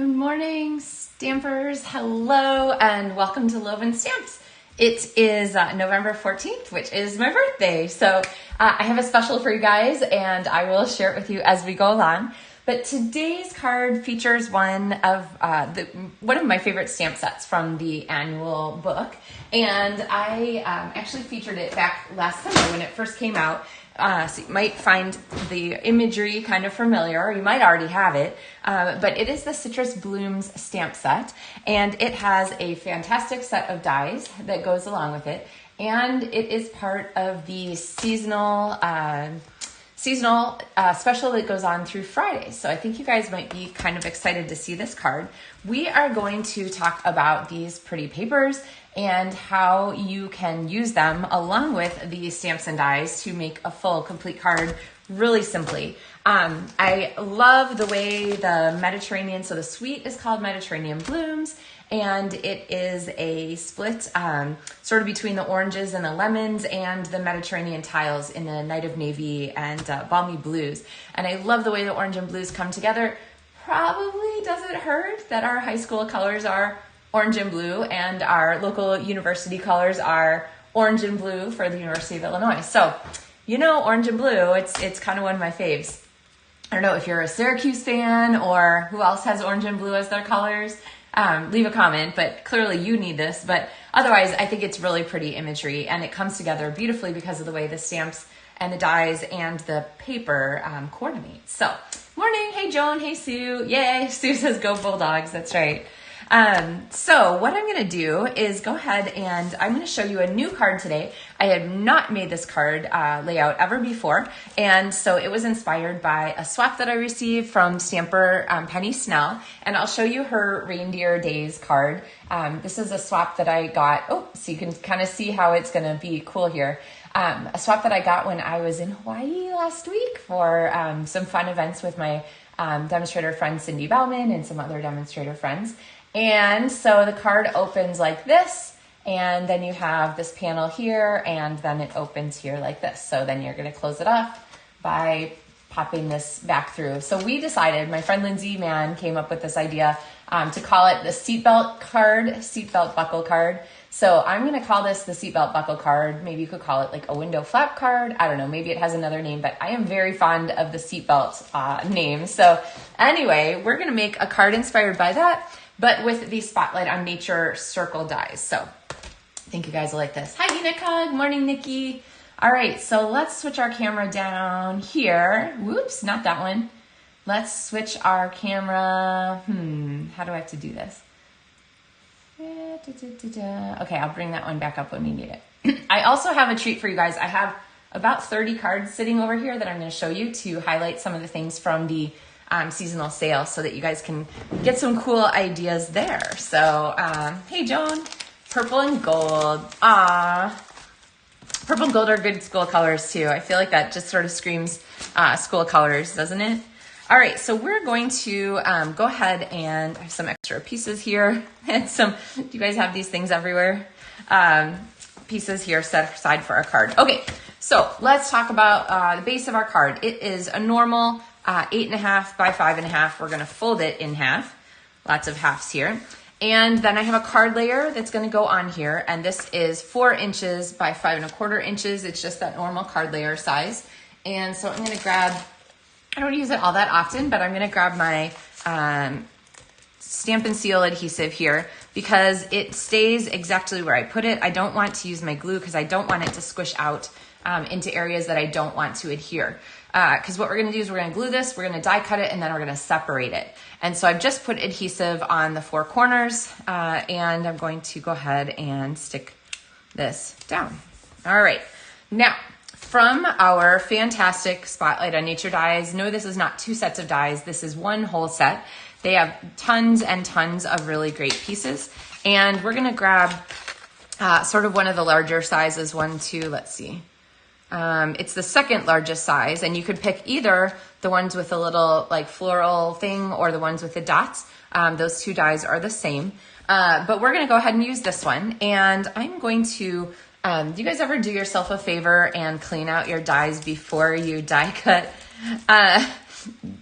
Good morning, stampers. Hello, and welcome to Loven Stamps. It is November 14th, which is my birthday. So I have a special for you guys, and I will share it with you as we go along. But today's card features one of my favorite stamp sets from the annual book. And I actually featured it back last summer when it first came out. So you might find the imagery kind of familiar, or you might already have it, but it is the Citrus Blooms stamp set, and it has a fantastic set of dies that goes along with it, and it is part of the seasonal special that goes on through Friday. So I think you guys might be kind of excited to see this card. We are going to talk about these pretty papers and how you can use them along with the stamps and dies to make a full, complete card really simply. I love the way the Mediterranean, so the suite is called Mediterranean Blooms, and it is a split sort of between the oranges and the lemons and the Mediterranean tiles in a night of navy and balmy blues. And I love the way the orange and blues come together. Probably doesn't hurt that our high school colors are orange and blue, and our local university colors are orange and blue for the University of Illinois. So, you know, orange and blue, it's kind of one of my faves. I don't know if you're a Syracuse fan or who else has orange and blue as their colors. Leave a comment, but clearly you need this. But otherwise, I think it's really pretty imagery, and it comes together beautifully because of the way the stamps and the dies and the paper coordinate. So, morning, hey Joan, hey Sue, yay, Sue says go Bulldogs, that's right. So what I'm going to do is go ahead and I'm going to show you a new card today. I had not made this card layout ever before, and so it was inspired by a swap that I received from stamper Penny Snell, and I'll show you her Reindeer Days card. This is a swap that I got, so you can kind of see how it's going to be cool here. A swap that I got when I was in Hawaii last week for some fun events with my demonstrator friend Cindy Bauman and some other demonstrator friends. And so the card opens like this, and then you have this panel here, and then it opens here like this. So then you're going to close it up by popping this back through. So we decided, my friend Lindsay Mann came up with this idea to call it the seatbelt card, seatbelt buckle card. So I'm going to call this the seatbelt buckle card. Maybe you could call it like a window flap card. I don't know. Maybe it has another name, but I am very fond of the seatbelt name. So anyway, we're going to make a card inspired by that, but with the Spotlight on Nature circle dies. So I think you guys will like this. Hi, Enoch Hug. Morning, Nikki. All right, so let's switch our camera down here. Whoops, not that one. Let's switch our camera. How do I have to do this? Okay, I'll bring that one back up when we need it. I also have a treat for you guys. I have about 30 cards sitting over here that I'm going to show you to highlight some of the things from the seasonal sale so that you guys can get some cool ideas there. So, hey Joan, purple and gold. Purple and gold are good school colors too. I feel like that just sort of screams school colors, doesn't it? All right, so we're going to go ahead, and I have some extra pieces here and some, do you guys have these things everywhere? Pieces here set aside for our card. Okay, so let's talk about the base of our card. It is a normal 8.5 by 5.5. We're going to fold it in half. Lots of halves here. And then I have a card layer that's going to go on here. And this is 4 inches by 5.25 inches. It's just that normal card layer size. And so I'm going to grab, I don't use it all that often, but I'm going to grab my Stampin' Seal adhesive here because it stays exactly where I put it. I don't want to use my glue because I don't want it to squish out into areas that I don't want to adhere. Because what we're going to do is we're going to glue this, we're going to die cut it, and then we're going to separate it. And so I've just put adhesive on the 4 corners, and I'm going to go ahead and stick this down. All right. Now, from our fantastic Spotlight on Nature dies, no, this is not 2 sets of dies. This is one whole set. They have tons and tons of really great pieces. And we're going to grab sort of one of the larger sizes, 1, 2, let's see. It's the second largest size, and you could pick either the ones with a little like floral thing or the ones with the dots. Those 2 dies are the same, but we're going to go ahead and use this one. And I'm going to, do you guys ever do yourself a favor and clean out your dies before you die cut?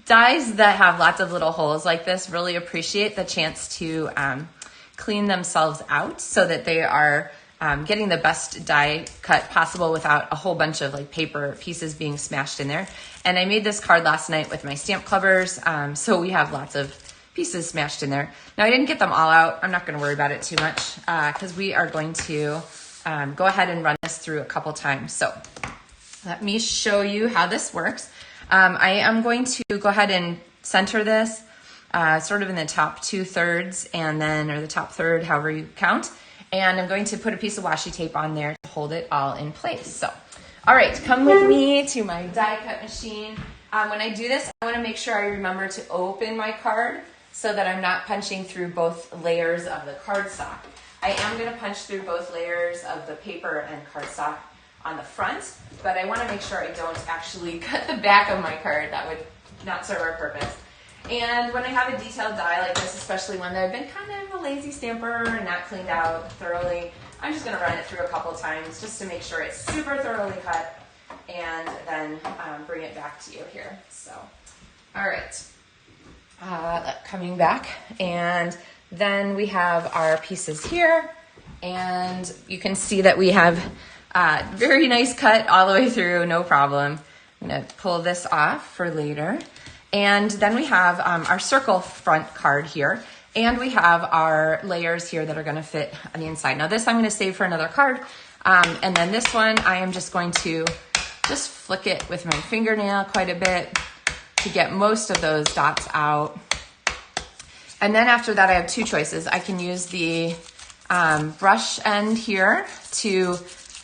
dies that have lots of little holes like this really appreciate the chance to clean themselves out so that they are getting the best die cut possible without a whole bunch of like paper pieces being smashed in there. And I made this card last night with my stamp clubbers, so we have lots of pieces smashed in there. Now I didn't get them all out. I'm not going to worry about it too much because we are going to go ahead and run this through a couple times. So let me show you how this works. I am going to go ahead and center this sort of in the top 2/3 and then, or the top third, however you count. And I'm going to put a piece of washi tape on there to hold it all in place. So, all right, come with me to my die cut machine. When I do this, I want to make sure I remember to open my card so that I'm not punching through both layers of the cardstock. I am going to punch through both layers of the paper and cardstock on the front, but I want to make sure I don't actually cut the back of my card. That would not serve our purpose. And when I have a detailed die like this, especially when I've been kind of a lazy stamper and not cleaned out thoroughly, I'm just going to run it through a couple times just to make sure it's super thoroughly cut and then bring it back to you here. So, all right, coming back, and then we have our pieces here, and you can see that we have very nice cut all the way through, no problem. I'm going to pull this off for later. And then we have our circle front card here, and we have our layers here that are going to fit on the inside. Now this I'm going to save for another card, and then this one I am just going to just flick it with my fingernail quite a bit to get most of those dots out. And then after that I have two choices. I can use the brush end here to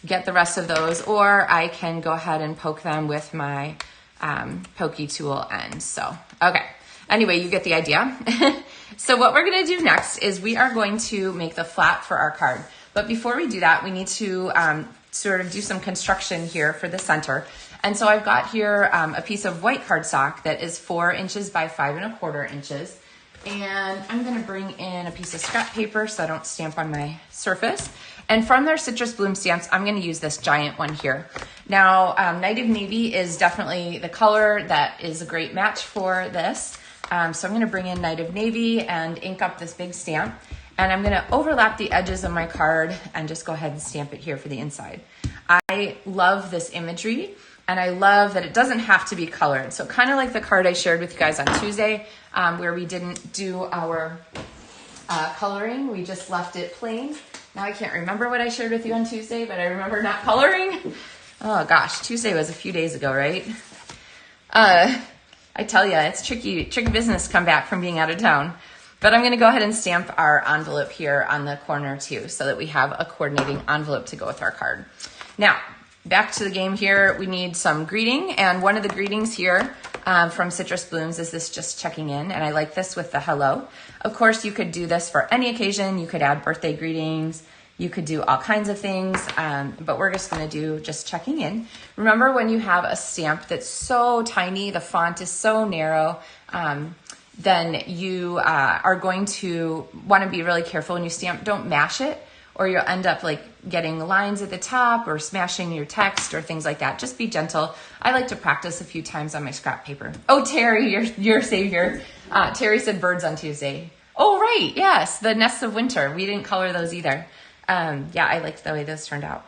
get the rest of those, or I can go ahead and poke them with my pokey tool end. So, okay. Anyway, you get the idea. So what we're going to do next is we are going to make the flap for our card. But before we do that, we need to sort of do some construction here for the center. And so I've got here a piece of white cardstock that is 4 inches by 5 1/4 inches. And I'm going to bring in a piece of scrap paper so I don't stamp on my surface. And from their Citrus Bloom stamps, I'm going to use this giant one here. Now, Night of Navy is definitely the color that is a great match for this. So I'm going to bring in Night of Navy and ink up this big stamp. And I'm going to overlap the edges of my card and just go ahead and stamp it here for the inside. I love this imagery, and I love that it doesn't have to be colored. So kind of like the card I shared with you guys on Tuesday, where we didn't do our coloring. We just left it plain. Now I can't remember what I shared with you on Tuesday, but I remember not coloring. Oh gosh, Tuesday was a few days ago, right? I tell you, it's tricky business to come back from being out of town. But I'm going to go ahead and stamp our envelope here on the corner too, so that we have a coordinating envelope to go with our card. Now, back to the game here, we need some greeting, and one of the greetings here from Citrus Blooms is this just checking in, and I like this with the hello. Of course, you could do this for any occasion. You could add birthday greetings. You could do all kinds of things, but we're just going to do just checking in. Remember, when you have a stamp that's so tiny, the font is so narrow, then you are going to want to be really careful when you stamp. Don't mash it, or you'll end up like getting lines at the top or smashing your text or things like that. Just be gentle. I like to practice a few times on my scrap paper. Oh, Terry, you're a savior. Terry said birds on Tuesday. Oh, right. Yes. The nests of winter. We didn't color those either. Yeah, I liked the way those turned out.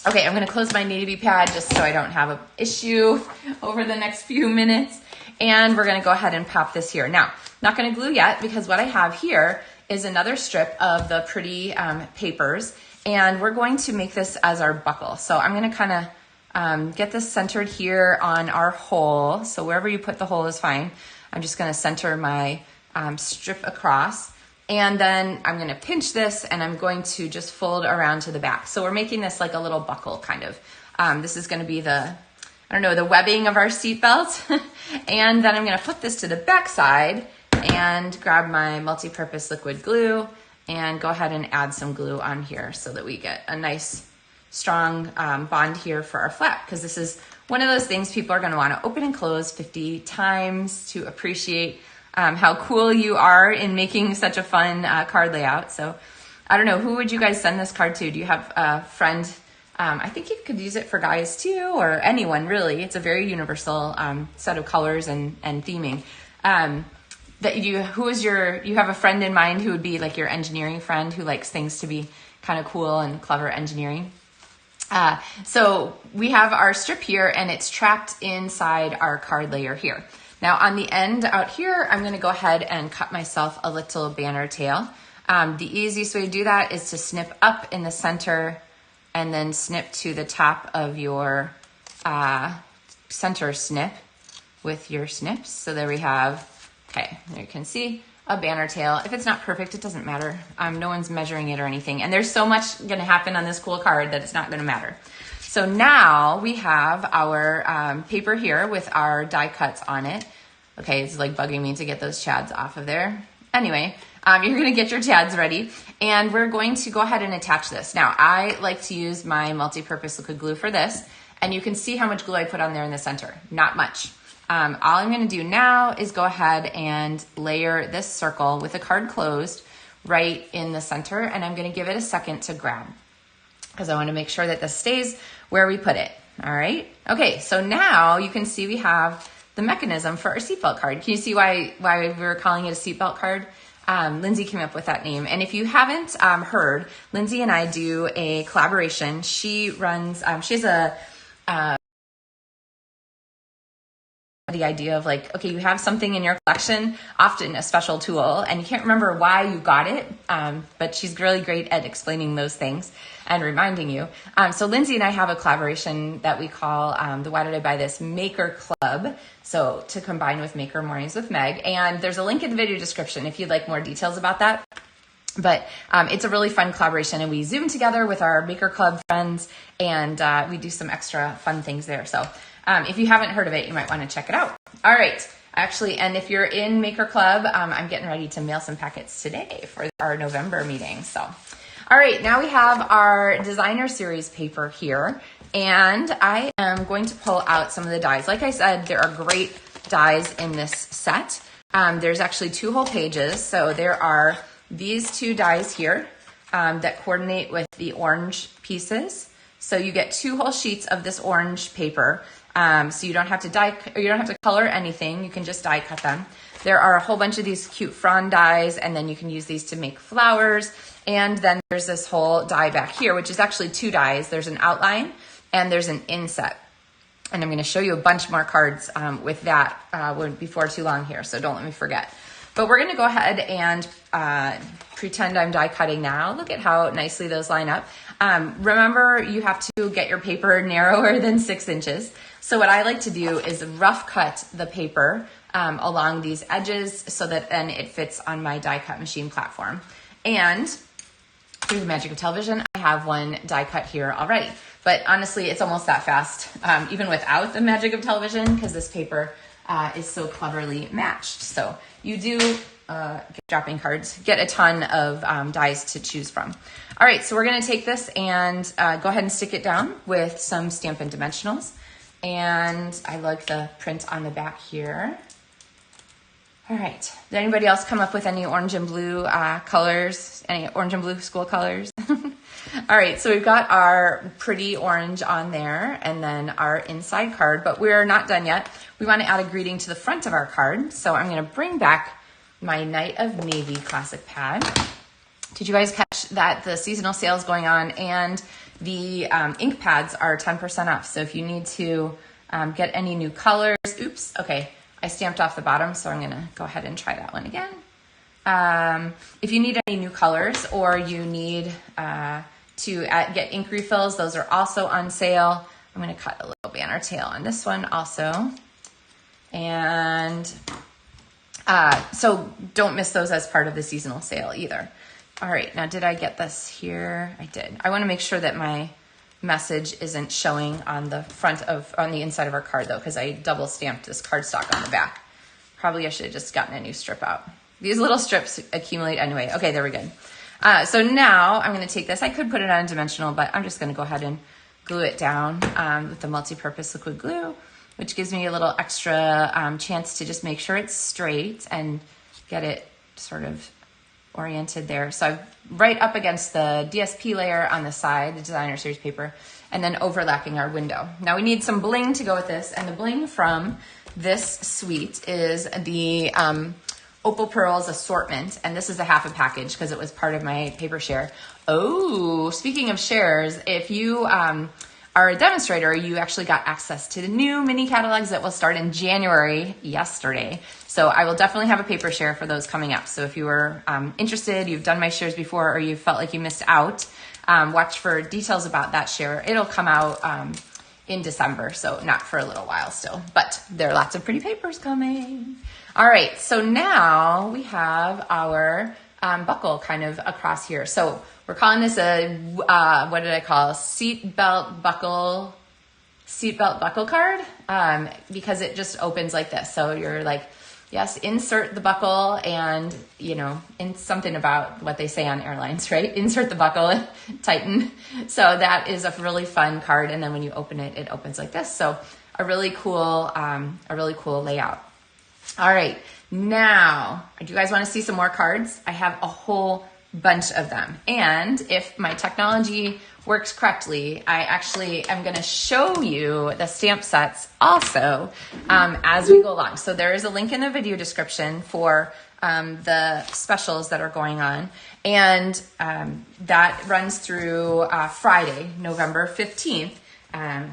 Okay, I'm going to close my navy pad just so I don't have an issue over the next few minutes. And we're going to go ahead and pop this here. Now, not going to glue yet, because what I have here is another strip of the pretty papers, and we're going to make this as our buckle. So I'm going to kind of get this centered here on our hole. So wherever you put the hole is fine. I'm just going to center my strip across, and then I'm going to pinch this, and I'm going to just fold around to the back. So we're making this like a little buckle kind of. This is going to be the, I don't know, the webbing of our seatbelt. And then I'm going to put this to the back side and grab my multi-purpose liquid glue and go ahead and add some glue on here so that we get a nice strong bond here for our flap, because this is one of those things people are going to want to open and close 50 times to appreciate how cool you are in making such a fun card layout. So I don't know, who would you guys send this card to? Do you have a friend I think you could use it for guys too, or anyone really. It's a very universal set of colors and theming. You have a friend in mind who would be like your engineering friend who likes things to be kind of cool and clever engineering. So we have our strip here and it's trapped inside our card layer here. Now on the end out here, I'm gonna go ahead and cut myself a little banner tail. The easiest way to do that is to snip up in the center and then snip to the top of your center snip with your snips. So there we have, okay, there you can see a banner tail. If it's not perfect, it doesn't matter. No one's measuring it or anything. And there's so much gonna happen on this cool card that it's not gonna matter. So now we have our paper here with our die cuts on it. Okay, it's like bugging me to get those chads off of there. Anyway, you're gonna get your chads ready and we're going to go ahead and attach this. Now, I like to use my multi-purpose liquid glue for this and you can see how much glue I put on there in the center, not much. All I'm gonna do now is go ahead and layer this circle with the card closed right in the center and I'm gonna give it a second to grab because I wanna make sure that this stays where we put it, all right? Okay, so now you can see we have the mechanism for our seatbelt card. Can you see why we were calling it a seatbelt card? Lindsay came up with that name. And if you haven't heard, Lindsay and I do a collaboration. She runs, she has the idea of like, okay, you have something in your collection, often a special tool, and you can't remember why you got it, but she's really great at explaining those things and reminding you. So Lindsay and I have a collaboration that we call the Why Did I Buy This Maker Club, so to combine with Maker Mornings with Meg, and there's a link in the video description if you'd like more details about that. But it's a really fun collaboration and we Zoom together with our Maker Club friends and we do some extra fun things there. So if you haven't heard of it, you might want to check it out. All right, actually, and if you're in Maker Club, I'm getting ready to mail some packets today for our November meeting. So, all right, now we have our designer series paper here and I am going to pull out some of the dies. Like I said, there are great dies in this set. There's actually 2 whole pages. So there are these 2 dies here that coordinate with the orange pieces. So you get 2 whole sheets of this orange paper. So you don't have to color anything. You can just die cut them. There are a whole bunch of these cute frond dies, and then you can use these to make flowers. And then there's this whole die back here, which is actually 2 dies. There's an outline and there's an inset. And I'm going to show you a bunch more cards with that before too long here, so don't let me forget. But we're going to go ahead and pretend I'm die cutting now. Look at how nicely those line up. Remember, you have to get your paper narrower than 6 inches. So what I like to do is rough cut the paper along these edges so that then it fits on my die cut machine platform. And through the magic of television, I have one die cut here already. But honestly, it's almost that fast, even without the magic of television, because this paper is so cleverly matched. So you do, dropping cards, get a ton of dies to choose from. All right, so we're gonna take this and go ahead and stick it down with some Stampin' dimensionals. And I like the print on the back here. All right, did anybody else come up with any orange and blue colors, any orange and blue school colors? All right, so we've got our pretty orange on there and then our inside card, but we're not done yet. We want to add a greeting to the front of our card. So I'm going to bring back my Night of Navy classic pad. Did you guys catch that the seasonal sale is going on and the ink pads are 10% off? So if you need to get any new colors, oops, okay, I stamped off the bottom, so I'm going to go ahead and try that one again. If you need any new colors or you need to get ink refills, those are also on sale. I'm going to cut a little banner tail on this one also. And so don't miss those as part of the seasonal sale either. All right, now did I get this here? I did. I want to make sure that my message isn't showing on the inside of our card though, because I double stamped this cardstock on the back. Probably I should have just gotten a new strip out. These little strips accumulate anyway. Okay, there we go. So now I'm going to take this. I could put it on a dimensional, but I'm just going to go ahead and glue it down with the multi-purpose liquid glue, which gives me a little extra chance to just make sure it's straight and get it sort of oriented there. So I'm right up against the DSP layer on the side, the designer series paper, and then overlapping our window. Now we need some bling to go with this, and the bling from this suite is the Opal Pearls assortment, and this is a half a package because it was part of my paper share. Oh, speaking of shares, if you are a demonstrator, you actually got access to the new mini catalogs that will start in January, yesterday. So I will definitely have a paper share for those coming up. So if you were interested, you've done my shares before, or you felt like you missed out, watch for details about that share. It'll come out in December, so not for a little while still, but there are lots of pretty papers coming. All right, so now we have our buckle kind of across here. So we're calling this a, what did I call? Seatbelt buckle card, because it just opens like this. So you're like, yes, insert the buckle, and in something about what they say on airlines, right? Insert the buckle and tighten. So that is a really fun card. And then when you open it, it opens like this. So a really cool layout. All right. Now, do you guys want to see some more cards? I have a whole bunch of them. And if my technology works correctly, I actually am going to show you the stamp sets also as we go along. So there is a link in the video description for the specials that are going on. And that runs through Friday, November 15th.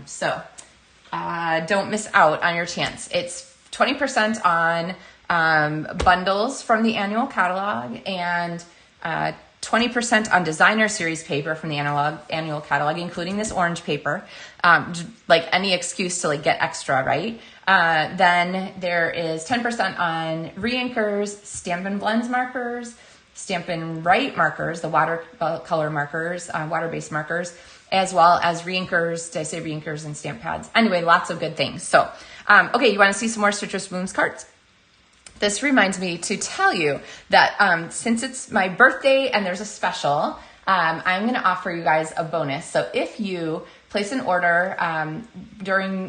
So don't miss out on your chance. It's 20% on bundles from the annual catalog, and 20% on designer series paper from the annual catalog, including this orange paper, like any excuse to like get extra, right? Then there is 10% on reinkers, Stampin' Blends markers, Stampin' Write markers, the watercolor markers, water-based markers, as well as reinkers, did I say reinkers, and stamp pads? Anyway, lots of good things. So, okay, you want to see some more Citrus Blooms cards? This reminds me to tell you that since it's my birthday and there's a special, I'm going to offer you guys a bonus. So if you place an order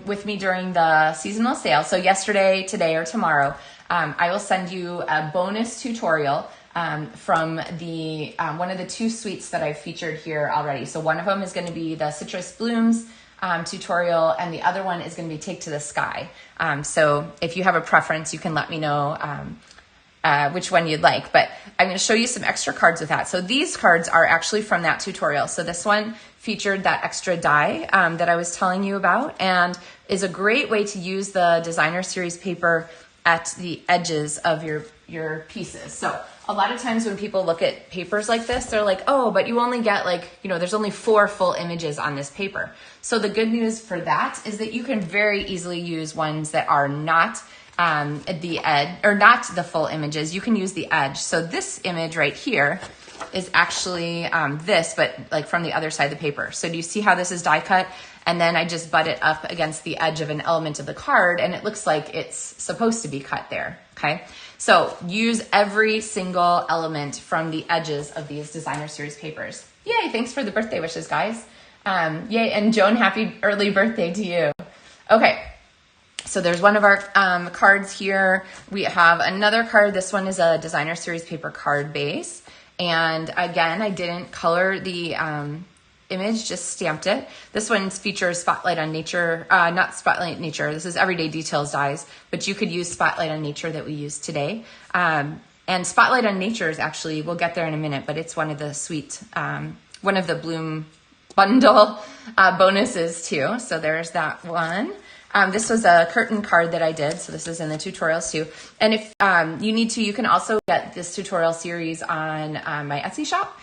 with me during the seasonal sale, so yesterday, today, or tomorrow, I will send you a bonus tutorial from the one of the two suites that I've featured here already. So one of them is going to be the Citrus Blooms tutorial, and the other one is going to be Take to the Sky. So if you have a preference, you can let me know which one you'd like, but I'm going to show you some extra cards with that. So these cards are actually from that tutorial. So this one featured that extra die that I was telling you about, and is a great way to use the designer series paper at the edges of your pieces. So a lot of times when people look at papers like this, they're like, oh, but you only get there's only 4 full images on this paper. So the good news for that is that you can very easily use ones that are not at the edge, or not the full images. You can use the edge. So this image right here is actually this, but like from the other side of the paper. So do you see how this is die cut? And then I just butt it up against the edge of an element of the card, and it looks like it's supposed to be cut there, okay? So use every single element from the edges of these designer series papers. Yay, thanks for the birthday wishes, guys. Yay, and Joan, happy early birthday to you. Okay, so there's one of our cards here. We have another card. This one is a designer series paper card base. And again, I didn't color the image, just stamped it. This one features Spotlight on Nature, not Spotlight Nature. This is Everyday Details dies, but you could use Spotlight on Nature that we use today. And Spotlight on Nature is actually, we'll get there in a minute, but it's one of the sweet, one of the Bloom bundle bonuses too. So there's that one. This was a curtain card that I did, so this is in the tutorials too. And if you need to, you can also get this tutorial series on my Etsy shop.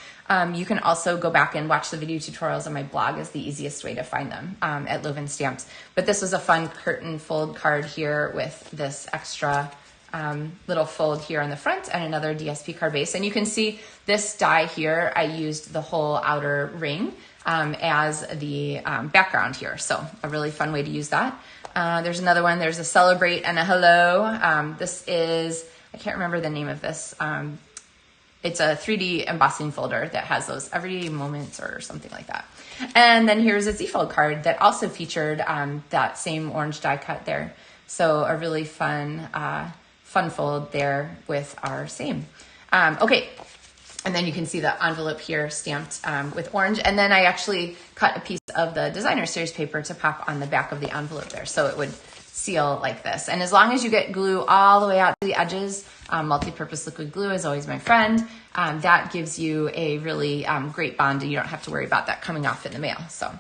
You can also go back and watch the video tutorials on my blog, is the easiest way to find them at Loven Stamps. But this was a fun curtain fold card here with this extra little fold here on the front and another DSP card base. And you can see this die here, I used the whole outer ring as the background here. So a really fun way to use that. There's another one. There's a Celebrate and a Hello. This is, I can't remember the name of this. It's a 3D embossing folder that has those everyday moments or something like that. And then here's a Z-fold card that also featured that same orange die cut there. So a really fun fold there with our same. Okay. And then you can see the envelope here stamped with orange. And then I actually cut a piece of the designer series paper to pop on the back of the envelope there. So it would seal like this. And as long as you get glue all the way out to the edges, multi-purpose liquid glue is always my friend. That gives you a really great bond, and you don't have to worry about that coming off in the mail. So,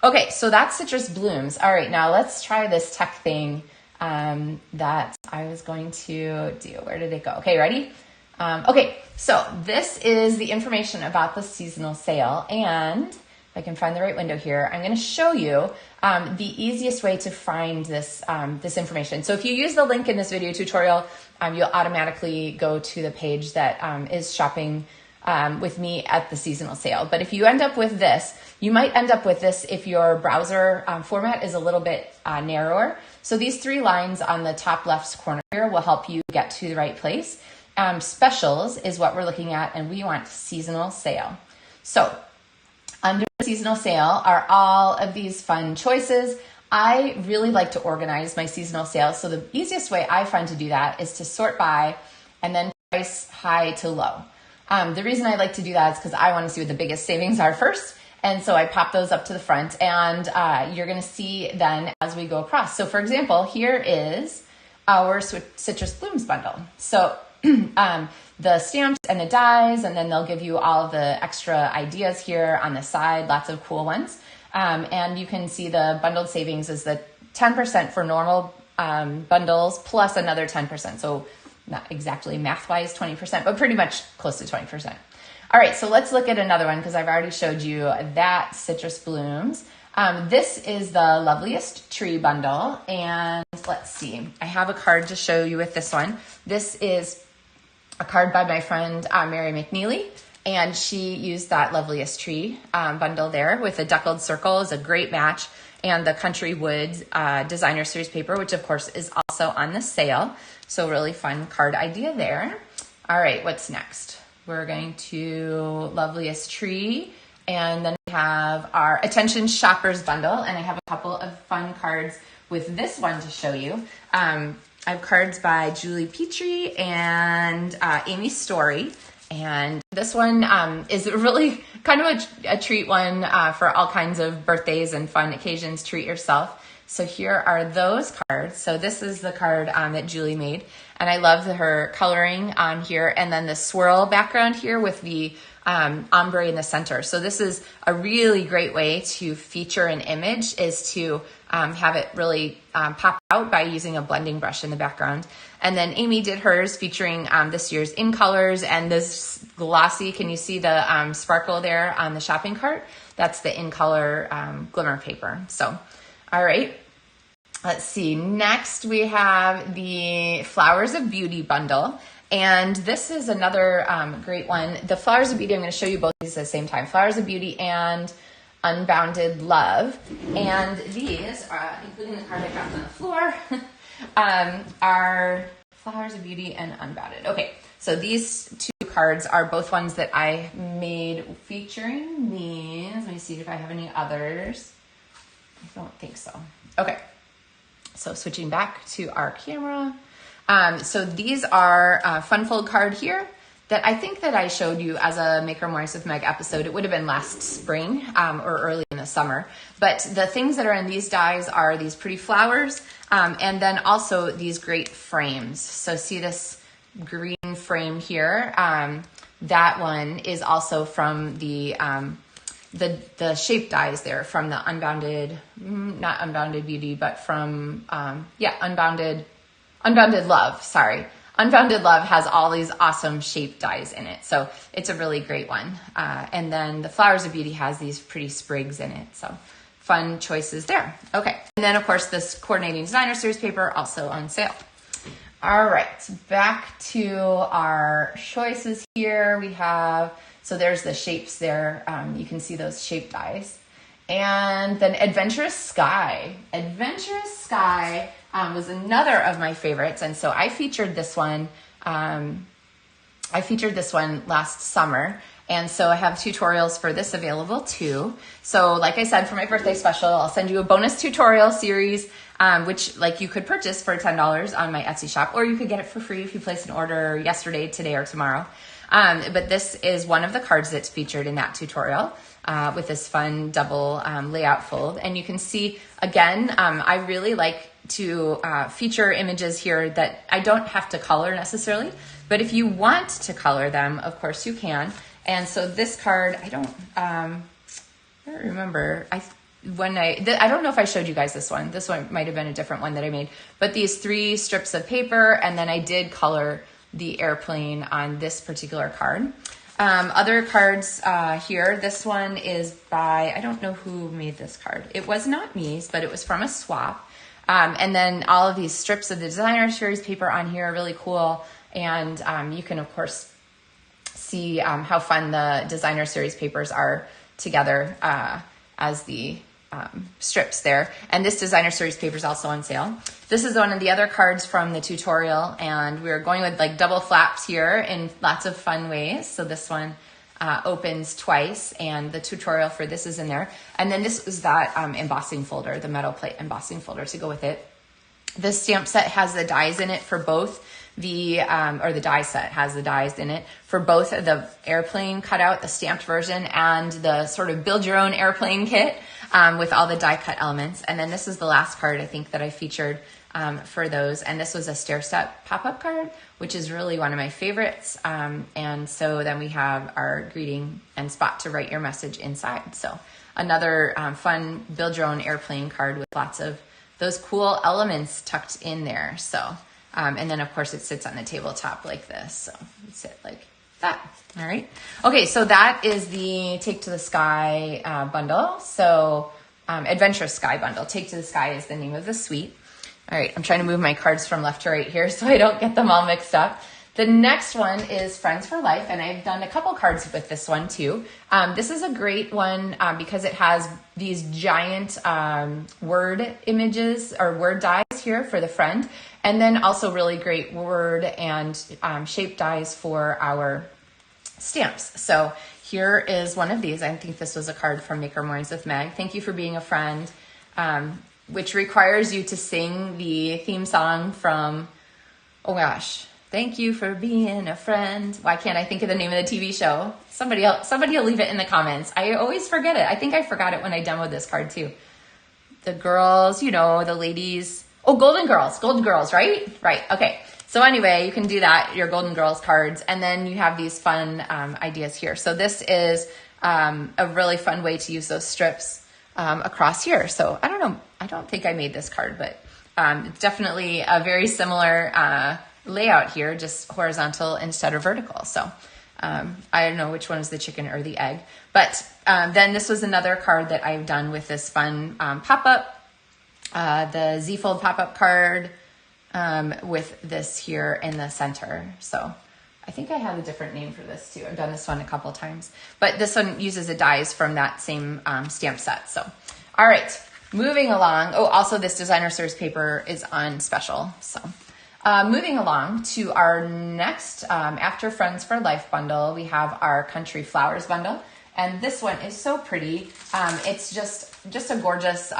okay, so that's Citrus Blooms. All right, now let's try this tech thing that I was going to do. Where did it go? Okay, ready? Okay, so this is the information about the seasonal sale, and if I can find the right window here, I'm going to show you the easiest way to find this this information. So if you use the link in this video tutorial, you'll automatically go to the page that is shopping with me at the seasonal sale. But if you end up with this, you might end up with this if your browser format is a little bit narrower. So these 3 lines on the top left corner here will help you get to the right place. Specials is what we're looking at, and we want seasonal sale. So under seasonal sale are all of these fun choices. I really like to organize my seasonal sales. So the easiest way I find to do that is to sort by and then price high to low. The reason I like to do that is because I want to see what the biggest savings are first. And so I pop those up to the front, and you're going to see then as we go across. So for example, here is our Citrus Blooms bundle. So the stamps and the dies, and then they'll give you all of the extra ideas here on the side, lots of cool ones. And you can see the bundled savings is the 10% for normal bundles plus another 10%. So not exactly math-wise 20%, but pretty much close to 20%. All right, so let's look at another one because I've already showed you that Citrus Blooms. This is the Loveliest Tree bundle, and let's see. I have a card to show you with this one. This is a card by my friend Mary McNeely, and she used that Loveliest Tree bundle there with the deckled circle is a great match, and the Country Wood designer series paper, which of course is also on the sale. So really fun card idea there. All right, what's next? We're going to Loveliest Tree, and then we have our Attention Shoppers bundle, and I have a couple of fun cards with this one to show you. I have cards by Julie Petrie and Amy Story, and this one is really kind of a treat one for all kinds of birthdays and fun occasions. Treat yourself. So here are those cards. So this is the card that Julie made, and I love her coloring on here, and then the swirl background here with the ombre in the center. So this is a really great way to feature an image, is to have it really pop out by using a blending brush in the background. And then Amy did hers featuring this year's In Colors and this glossy, can you see the sparkle there on the shopping cart? That's the In Color glimmer paper. So, all right. Let's see. Next, we have the Flowers of Beauty bundle. And this is another great one. The Flowers of Beauty, I'm going to show you both these at the same time. Flowers of Beauty and Unbounded Love. And these, including the card I dropped on the floor, are Flowers of Beauty and Unbounded. Okay, so these 2 cards are both ones that I made featuring these. Let me see if I have any others. I don't think so. Okay, so switching back to our camera. So these are Fun Fold card here that I think that I showed you as a Make or Morris with Meg episode. It would have been last spring or early in the summer. But the things that are in these dies are these pretty flowers and then also these great frames. So see this green frame here? That one is also from the shape dies there from the Unbounded, not Unbounded Beauty, but from, Unbounded Love, sorry. Unbounded Love has all these awesome shape dies in it. So it's a really great one. And then the Flowers of Beauty has these pretty sprigs in it. So fun choices there. Okay. And then of course this Coordinating Designer Series paper also on sale. All right, back to our choices here. We have, so there's the shapes there. You can see those shape dies. And then Adventurous Sky. Adventurous Sky was another of my favorites, and so I featured this one. Last summer, and so I have tutorials for this available too. So like I said, for my birthday special, I'll send you a bonus tutorial series which like you could purchase for $10 on my Etsy shop, or you could get it for free if you place an order yesterday, today, or tomorrow. But this is one of the cards that's featured in that tutorial with this fun double layout fold. And you can see, again, I really like to feature images here that I don't have to color necessarily, but if you want to color them, of course you can. And so this card, I don't remember. I don't know if I showed you guys this one. This one might have been a different one that I made. But these 3 strips of paper, and then I did color the airplane on this particular card. Other cards here. This one is by, I don't know who made this card. It was not me, but it was from a swap. And then all of these strips of the designer series paper on here are really cool. And you can, of course, see how fun the designer series papers are together as the strips there. And this designer series paper is also on sale. This is one of the other cards from the tutorial, and we're going with like double flaps here in lots of fun ways. So this one opens twice, and the tutorial for this is in there. And then this is that embossing folder, the metal plate embossing folder to go with it. This stamp set has the dies in it for both or the die set has the dies in it for both the airplane cutout, the stamped version, and the sort of build your own airplane kit with all the die cut elements. And then this is the last card I think that I featured for those. And this was a stair step pop-up card, which is really one of my favorites. And so then we have our greeting and spot to write your message inside. So another fun build your own airplane card with lots of those cool elements tucked in there. So and then of course it sits on the tabletop like this. So you sit like that. All right. Okay. So that is the Take to the Sky bundle. So Adventurous Sky bundle. Take to the Sky is the name of the suite. All right. I'm trying to move my cards from left to right here so I don't get them all mixed up. The next one is Friends for Life, and I've done a couple cards with this one too. This is a great one because it has these giant word images or word dies here for the friend, and then also really great word and shape dies for our stamps. So here is one of these. I think this was a card from Maker Mornings with Meg. Thank you for being a friend, which requires you to sing the theme song from, oh gosh, thank you for being a friend. Why can't I think of the name of the TV show? Somebody will leave it in the comments. I always forget it. I think I forgot it when I demoed this card too. The girls, you know, the ladies. Oh, Golden Girls, right? Right. Okay. So anyway, you can do that, your Golden Girls cards. And then you have these fun ideas here. So this is a really fun way to use those strips across here. So I don't know. I don't think I made this card, but it's definitely a very similar layout here, just horizontal instead of vertical. So I don't know which one is the chicken or the egg, but then this was another card that I've done with this fun pop-up, the Z-fold pop-up card with this here in the center. So I think I have a different name for this too. I've done this one a couple times, but this one uses the dies from that same stamp set. So, all right, moving along. Oh, also this designer series paper is on special. So moving along to our next After Friends for Life bundle, we have our Country Flowers bundle. And this one is so pretty. It's just a gorgeous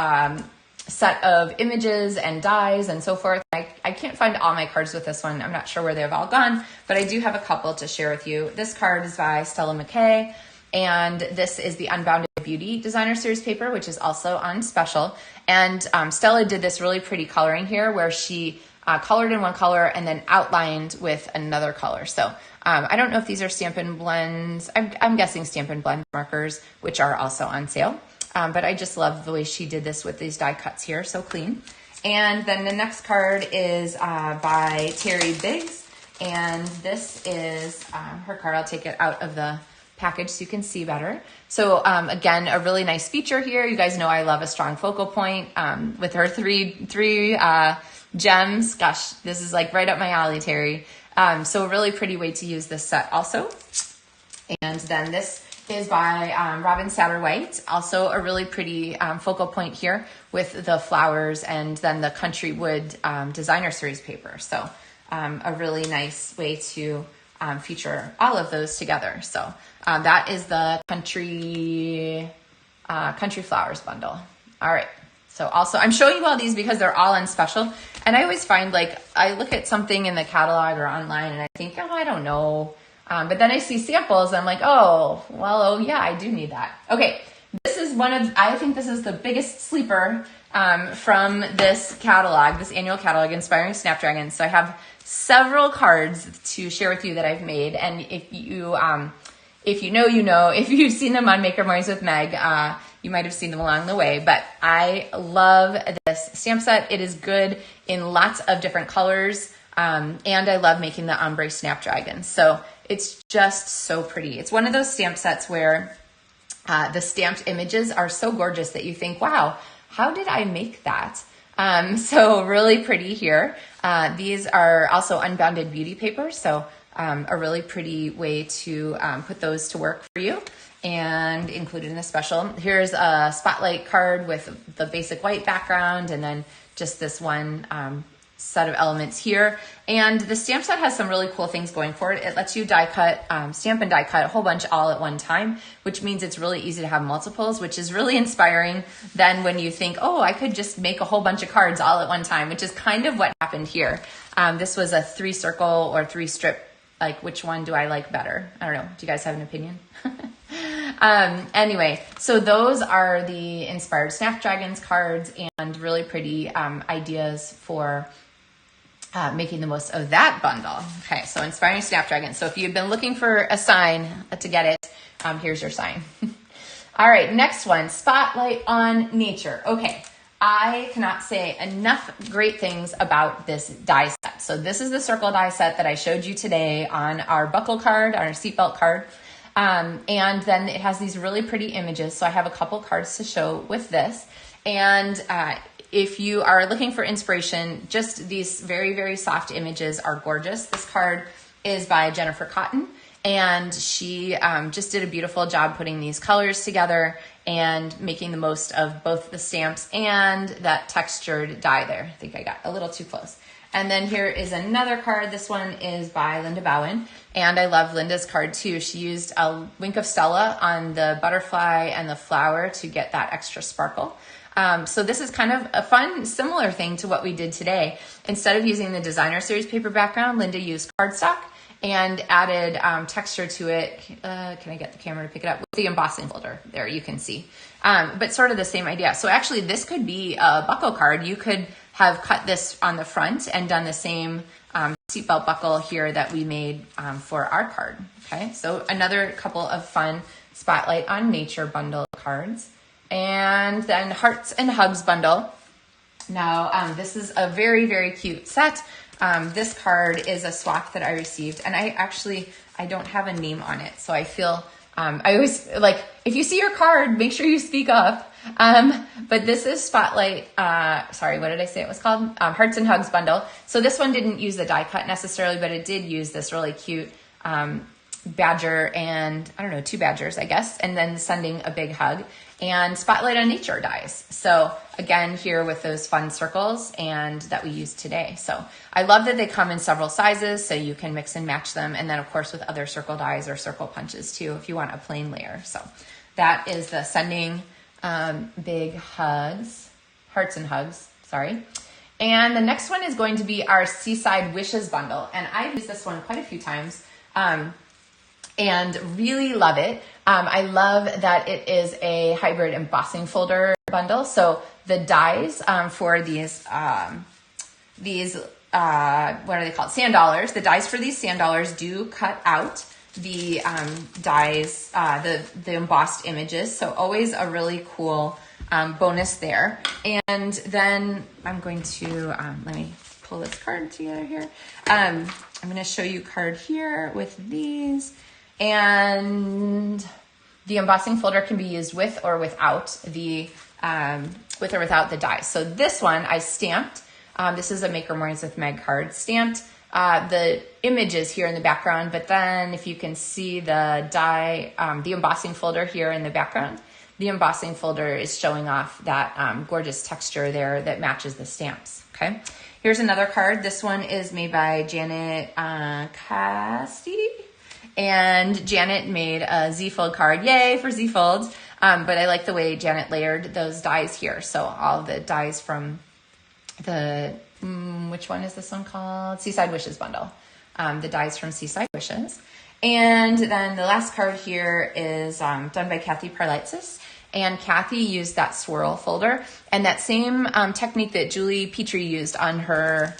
set of images and dies and so forth. I can't find all my cards with this one. I'm not sure where they've all gone, but I do have a couple to share with you. This card is by Stella McKay, and this is the Unbounded Beauty designer series paper, which is also on special. And Stella did this really pretty coloring here where she colored in one color and then outlined with another color. So I don't know if these are Stampin' Blends. I'm guessing Stampin' Blend markers, which are also on sale. But I just love the way she did this with these die cuts here, so clean. And then the next card is by Terry Biggs, and this is her card. I'll take it out of the package so you can see better. So again, a really nice feature here. You guys know I love a strong focal point with her three gems. Gosh, this is like right up my alley, Terry. So a really pretty way to use this set also. And then this is by Robin Satterwhite, also a really pretty focal point here with the flowers and then the Country Wood designer series paper. So a really nice way to feature all of those together. So that is the Country Flowers bundle. All right. So also, I'm showing you all these because they're all on special. And I always find, like, I look at something in the catalog or online and I think, oh, I don't know. But then I see samples and I'm like, oh, well, oh yeah, I do need that. Okay, this is I think this is the biggest sleeper from this catalog, this annual catalog, Inspiring Snapdragons. So I have several cards to share with you that I've made. And if you know, you know. If you've seen them on Maker Mornings with Meg, you might have seen them along the way. But I love this stamp set. It is good in lots of different colors. And I love making the ombre snapdragons. So it's just so pretty. It's one of those stamp sets where the stamped images are so gorgeous that you think, wow, how did I make that? So really pretty here. These are also unbounded beauty paper. So a really pretty way to put those to work for you, and included in a special. Here's a spotlight card with the basic white background and then just this one set of elements here. And the stamp set has some really cool things going for it. It lets you die cut, stamp and die cut a whole bunch all at one time, which means it's really easy to have multiples, which is really inspiring then when you think, oh, I could just make a whole bunch of cards all at one time, which is kind of what happened here. This was a 3 circle or 3 strip. Like, which one do I like better? I don't know. Do you guys have an opinion? Anyway, so those are the Inspired Snapdragons cards and really pretty ideas for making the most of that bundle. Okay, so Inspiring Snapdragons. So if you've been looking for a sign to get it, here's your sign. All right, next one, Spotlight on Nature. Okay. I cannot say enough great things about this die set. So this is the circle die set that I showed you today on our buckle card, on our seatbelt card. And then it has these really pretty images. So I have a couple cards to show with this. And if you are looking for inspiration, just these very, very soft images are gorgeous. This card is by Jennifer Cotton. And she just did a beautiful job putting these colors together and making the most of both the stamps and that textured die there. I think I got a little too close. And then here is another card. This one is by Linda Bowen. And I love Linda's card too. She used a wink of Stella on the butterfly and the flower to get that extra sparkle. So this is kind of a fun, similar thing to what we did today. Instead of using the designer series paper background, Linda used cardstock and added texture to it. Can I get the camera to pick it up? With the embossing folder there, you can see. But sort of the same idea. So actually this could be a buckle card. You could have cut this on the front and done the same seatbelt buckle here that we made for our card. Okay, so another couple of fun Spotlight on Nature bundle cards. And then Hearts and Hugs bundle. Now, this is a very, very cute set. This card is a swap that I received, and I don't have a name on it. So I feel, I always, like, if you see your card, make sure you speak up. But this is Spotlight, sorry, what did I say it was called? Hearts and Hugs bundle. So this one didn't use the die cut necessarily, but it did use this really cute, badger and, I don't know, 2 badgers, I guess, and then sending a big hug. And Spotlight on Nature dies. So again, here with those fun circles and that we used today. So I love that they come in several sizes so you can mix and match them. And then of course with other circle dies or circle punches too, if you want a plain layer. So that is the sending big hugs, hearts and hugs, sorry. And the next one is going to be our Seaside Wishes bundle. And I've used this one quite a few times. And really love it. I love that it is a hybrid embossing folder bundle. So the dies for these what are they called? Sand dollars. The dies for these sand dollars do cut out the dies, the embossed images. So always a really cool bonus there. And then I'm going to, let me pull this card together here. I'm going to show you card here with these. And the embossing folder can be used with or without the dies. So this one I stamped. This is a Maker Mornings with Meg card. Stamped the images here in the background, but then if you can see the die, the embossing folder here in the background, the embossing folder is showing off that gorgeous texture there that matches the stamps. Okay. Here's another card. This one is made by Janet Casti. And Janet made a Z-fold card. Yay for Z-folds. But I like the way Janet layered those dies here. So all the dies from the, which one is this one called? Seaside Wishes bundle. The dies from Seaside Wishes. And then the last card here is done by Kathy Parlitzis. And Kathy used that swirl folder and that same technique that Julie Petrie used on her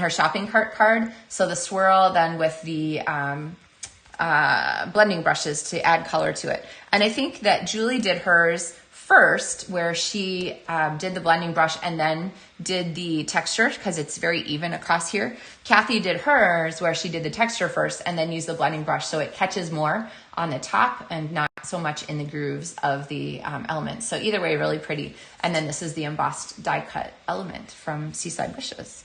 shopping cart card. So the swirl then with the blending brushes to add color to it. And I think that Julie did hers first, where she did the blending brush and then did the texture because it's very even across here. Kathy did hers where she did the texture first and then used the blending brush so it catches more on the top and not so much in the grooves of the elements. So either way, really pretty. And then this is the embossed die cut element from Seaside Wishes.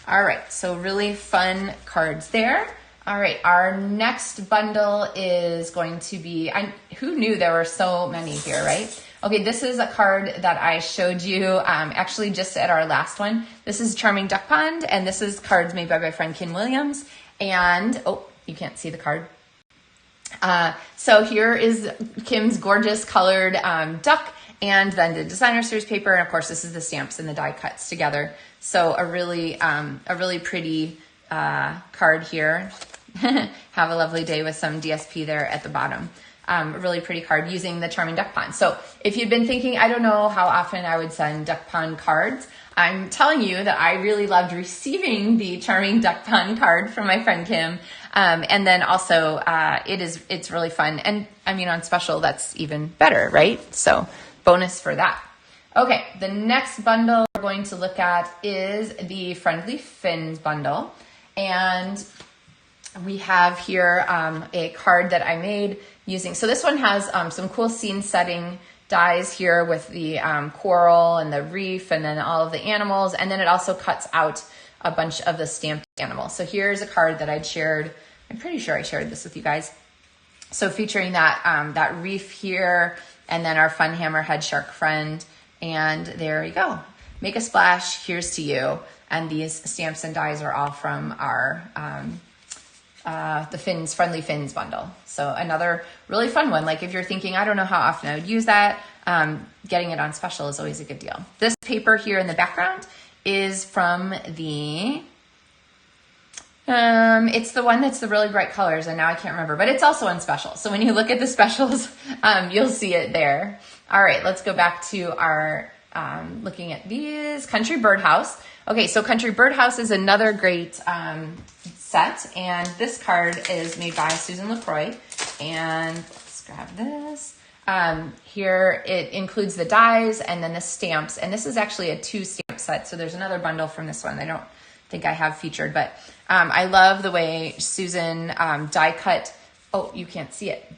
All right, so really fun cards there. All right, our next bundle is going to be, who knew there were so many here, right? Okay, this is a card that I showed you actually just at our last one. This is Charming Duck Pond, and this is cards made by my friend Kim Williams. And, oh, you can't see the card. So here is Kim's gorgeous colored duck, and then the designer series paper, and of course this is the stamps and the die cuts together. So a really pretty card here. Have a lovely day with some DSP there at the bottom. A really pretty card using the Charming Duck Pond. So if you've been thinking, I don't know how often I would send Duck Pond cards, I'm telling you that I really loved receiving the Charming Duck Pond card from my friend Kim. And then also it's really fun. And I mean, on special, that's even better, right? So bonus for that. Okay, the next bundle we're going to look at is the Friendly Fins bundle. And we have here a card that I made using, so this one has some cool scene setting dies here with the coral and the reef and then all of the animals. And then it also cuts out a bunch of the stamped animals. So here's a card that I'd shared. I'm pretty sure I shared this with you guys. So featuring that reef here and then our fun hammerhead shark friend. And there you go. Make a splash. Here's to you. And these stamps and dies are all from our the Friendly Fins bundle. So another really fun one. Like if you're thinking, I don't know how often I would use that, getting it on special is always a good deal. This paper here in the background is from the, it's the one that's the really bright colors, and now I can't remember, but it's also on special. So when you look at the specials, you'll see it there. All right, let's go back to our looking at these. Country Birdhouse. Okay, so Country Birdhouse is another great set, and this card is made by Susan LaCroix. And let's grab this. Here it includes the dies and then the stamps, and this is actually a 2-stamp set. So there's another bundle from this one I don't think I have featured, but I love the way Susan die cut. Oh, you can't see it.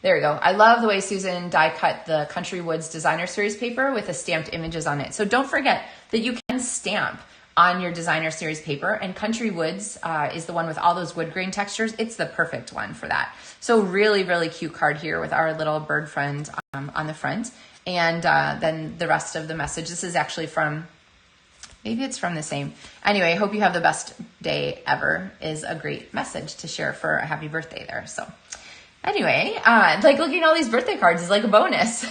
There we go. I love the way Susan die cut the Country Woods Designer Series paper with the stamped images on it. So don't forget that you can stamp on your Designer Series paper, and Country Woods is the one with all those wood grain textures. It's the perfect one for that. So really, really cute card here with our little bird friend on the front. And then the rest of the message. This is actually from, maybe it's from the same. Anyway, I hope you have the best day ever is a great message to share for a happy birthday there. So anyway, like looking at all these birthday cards is like a bonus.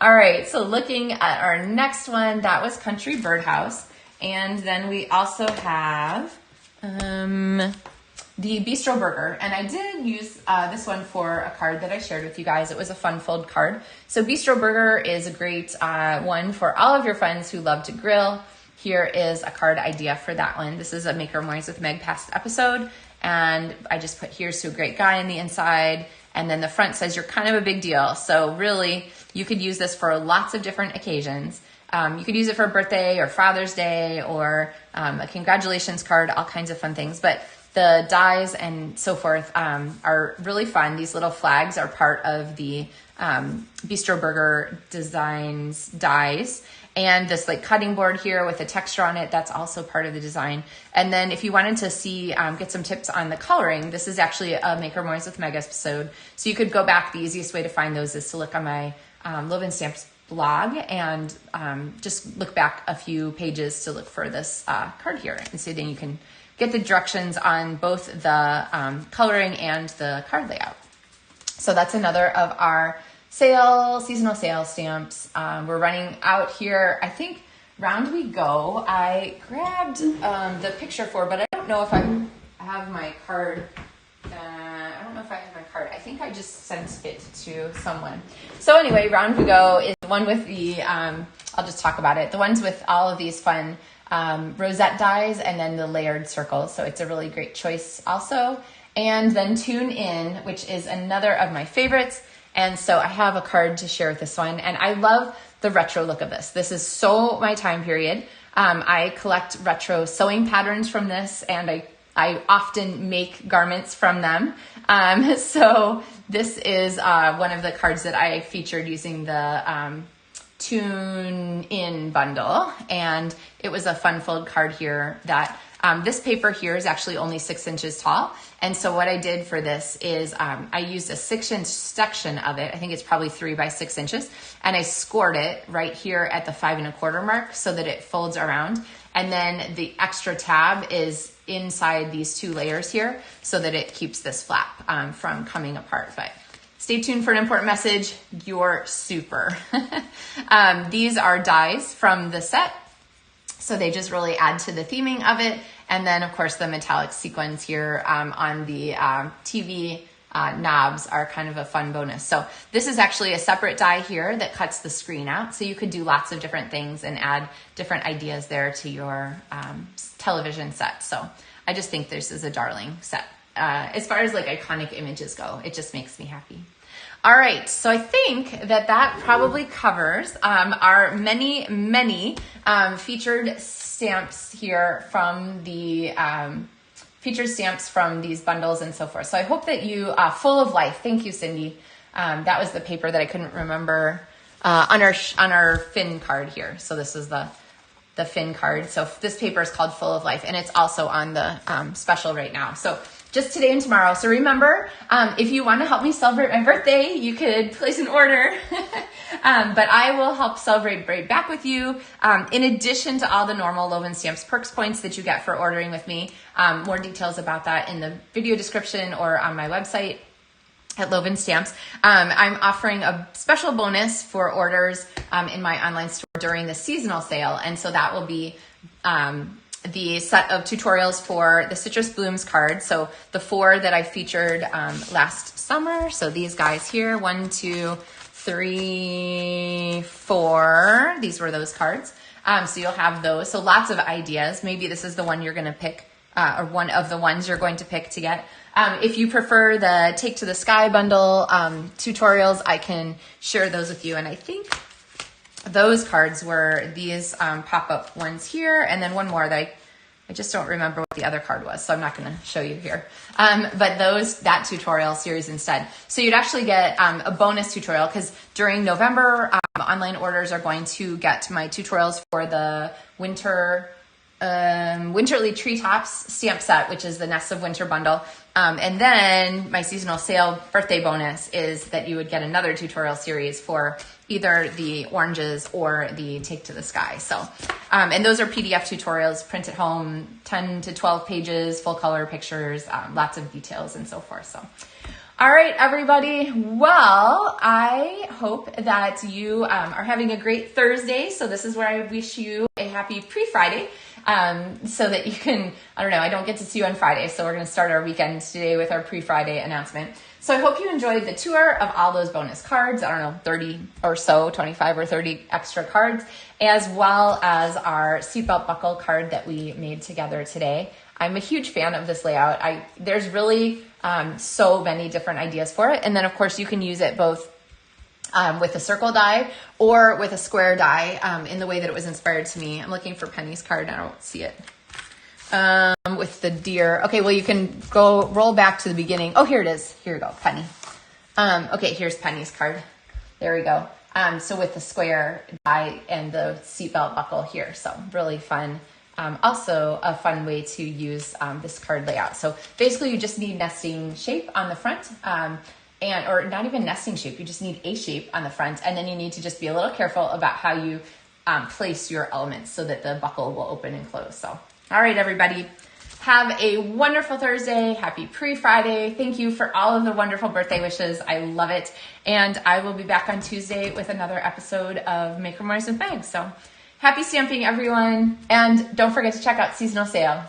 All right, so looking at our next one, that was Country Birdhouse. And then we also have the Bistro Burger. And I did use this one for a card that I shared with you guys. It was a fun fold card. So Bistro Burger is a great one for all of your friends who love to grill. Here is a card idea for that one. This is a Make Our Memories with Meg past episode. And I just put here's to a great guy on the inside. And then the front says you're kind of a big deal. So really, you could use this for lots of different occasions. You could use it for a birthday or Father's Day or a congratulations card, all kinds of fun things. But the dies and so forth are really fun. These little flags are part of the Bistro Burger Designs dies. And this like cutting board here with a texture on it, that's also part of the design. And then if you wanted to see, get some tips on the coloring, this is actually a Make Our Memories with Meg episode. So you could go back. The easiest way to find those is to look on my Loven Stamps blog and just look back a few pages to look for this card here. And so then you can get the directions on both the coloring and the card layout. So that's another of our seasonal sale stamps. We're running out here. I think round we go. I grabbed the picture for, but I don't know if I have my card. I don't know if I have my card. I think I just sent it to someone. So anyway, round we go is the one with the, I'll just talk about it. The ones with all of these fun rosette dies and then the layered circles. So it's a really great choice also. And then Tune In, which is another of my favorites. And so I have a card to share with this one. And I love the retro look of this. This is so my time period. I collect retro sewing patterns from this, and I often make garments from them. So this is one of the cards that I featured using the Tune In bundle. And it was a fun fold card here that this paper here is actually only 6 inches tall. And so what I did for this is I used a 6-inch section of it. I think it's probably 3 by 6 inches. And I scored it right here at the 5 1/4 mark so that it folds around. And then the extra tab is inside these 2 layers here so that it keeps this flap from coming apart. But stay tuned for an important message. You're super. These are dies from the set. So they just really add to the theming of it. And then, of course, the metallic sequins here on the TV knobs are kind of a fun bonus. So this is actually a separate die here that cuts the screen out. So you could do lots of different things and add different ideas there to your television set. So I just think this is a darling set. As far as like iconic images go, it just makes me happy. All right, so I think that probably covers our many featured stamps here from the featured stamps from these bundles and so forth. So I hope that you, Full of Life. Thank you, Cindy. That was the paper that I couldn't remember on our Fin card here. So this is the Fin card. So this paper is called Full of Life, and it's also on the special right now. So just today and tomorrow. So remember, if you want to help me celebrate my birthday, you could place an order. But I will help celebrate right back with you. In addition to all the normal Loven Stamps Perks points that you get for ordering with me. More details about that in the video description or on my website at Loven Stamps. I'm offering a special bonus for orders in my online store during the seasonal sale. And so that will be the set of tutorials for the Citrus Blooms card. So the 4 that I featured last summer. So these guys here, 1, 2, 3, 4. These were those cards. So you'll have those. So lots of ideas. Maybe this is the one you're going to pick, or one of the ones you're going to pick to get. If you prefer the Take to the Sky bundle tutorials, I can share those with you. And I think those cards were these pop-up ones here, and then one more that I just don't remember what the other card was, so I'm not going to show you here. But that tutorial series instead. So you'd actually get a bonus tutorial, because during November, online orders are going to get my tutorials for the Winterly Treetops stamp set, which is the Nests of Winter bundle. And then my seasonal sale birthday bonus is that you would get another tutorial series for either the oranges or the Take to the Sky. So, and those are PDF tutorials, print at home, 10 to 12 pages, full color pictures, lots of details and so forth. So, all right, everybody. Well, I hope that you are having a great Thursday. So this is where I wish you a happy pre-Friday. So that you can, I don't know, I don't get to see you on Friday, so we're going to start our weekend today with our pre-Friday announcement. So I hope you enjoyed the tour of all those bonus cards, I don't know, 30 or so, 25 or 30 extra cards, as well as our seatbelt buckle card that we made together today. I'm a huge fan of this layout. There's really so many different ideas for it. And then, of course, you can use it both with a circle die or with a square die in the way that it was inspired to me. I'm looking for Penny's card. I don't see it. With the deer. Okay, well, you can go roll back to the beginning. Oh, here it is. Here we go, Penny. Okay, here's Penny's card. There we go. So with the square die and the seatbelt buckle here. So really fun. Also a fun way to use this card layout. So basically you just need nesting shape on the front. Or not even nesting shape, you just need a shape on the front, and then you need to just be a little careful about how you place your elements so that the buckle will open and close. So, all right, everybody, Have a wonderful Thursday. Happy pre-Friday. Thank you for all of the wonderful birthday wishes. I love it. And I will be back on Tuesday with another episode of Make Memories with Meg. So happy stamping, everyone. And don't forget to check out seasonal sale.